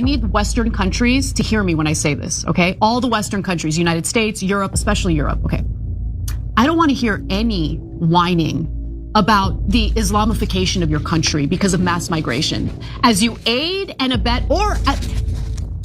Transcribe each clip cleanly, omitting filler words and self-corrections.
need Western countries to hear me when I say this, okay? All the Western countries, United States, Europe, especially Europe, okay? I don't want to hear any whining about the Islamification of your country because of mass migration. As you aid and abet, or at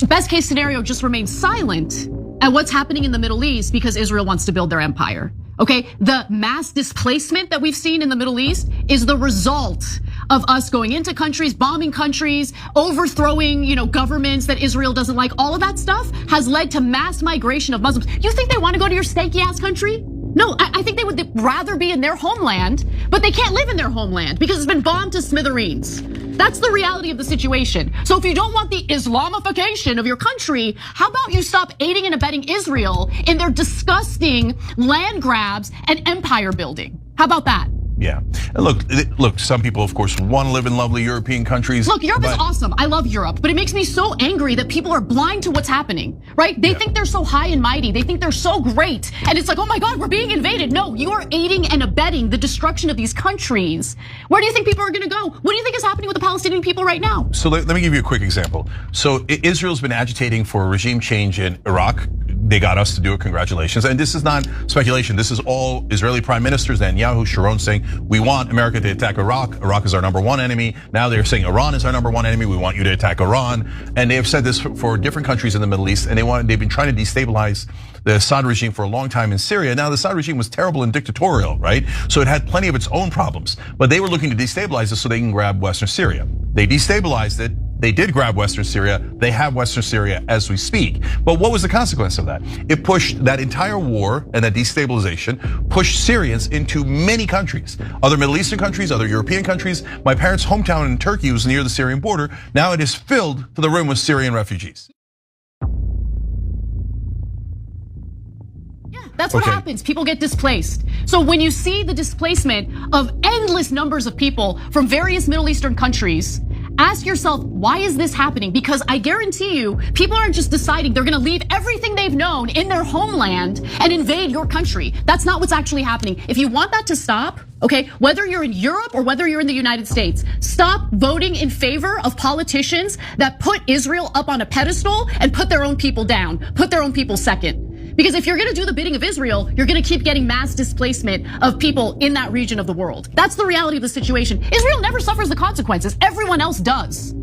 best case scenario, just remain silent at what's happening in the Middle East because Israel wants to build their empire. Okay, the mass displacement that we've seen in the Middle East is the result of us going into countries, bombing countries, overthrowing, governments that Israel doesn't like. All of that stuff has led to mass migration of Muslims. You think they want to go to your stanky ass country? No, I think they would rather be in their homeland, but they can't live in their homeland because it's been bombed to smithereens. That's the reality of the situation. So if you don't want the Islamification of your country, how about you stop aiding and abetting Israel in their disgusting land grabs and empire building? How about that? Yeah, and look. Some people, of course, want to live in lovely European countries. Look, Europe is awesome. I love Europe, but it makes me so angry that people are blind to what's happening, right? They think they're so high and mighty. They think they're so great, and it's like, oh my God, we're being invaded. No, you are aiding and abetting the destruction of these countries. Where do you think people are going to go? What do you think is happening with the Palestinian people right now? So let me give you a quick example. So Israel's been agitating for a regime change in Iraq. They got us to do it, congratulations. And this is not speculation. This is all Israeli prime ministers, Netanyahu, Sharon, saying, we want America to attack Iraq. Iraq is our #1 enemy. Now they're saying Iran is our #1 enemy. We want you to attack Iran. And they have said this for different countries in the Middle East. And they've been trying to destabilize the Assad regime for a long time in Syria. Now the Assad regime was terrible and dictatorial, right? So it had plenty of its own problems. But they were looking to destabilize it so they can grab Western Syria. They destabilized it. They did grab Western Syria. They have Western Syria as we speak. But what was the consequence of that? It pushed that entire war and that destabilization pushed Syrians into many countries, other Middle Eastern countries, other European countries. My parents' hometown in Turkey was near the Syrian border. Now it is filled to the rim with Syrian refugees. That's what happens. People get displaced. So when you see the displacement of endless numbers of people from various Middle Eastern countries, ask yourself, why is this happening? Because I guarantee you, people aren't just deciding they're gonna leave everything they've known in their homeland and invade your country. That's not what's actually happening. If you want that to stop, okay, whether you're in Europe or whether you're in the United States, stop voting in favor of politicians that put Israel up on a pedestal and put their own people down, put their own people second. Because if you're gonna do the bidding of Israel, you're gonna keep getting mass displacement of people in that region of the world. That's the reality of the situation. Israel never suffers the consequences, everyone else does.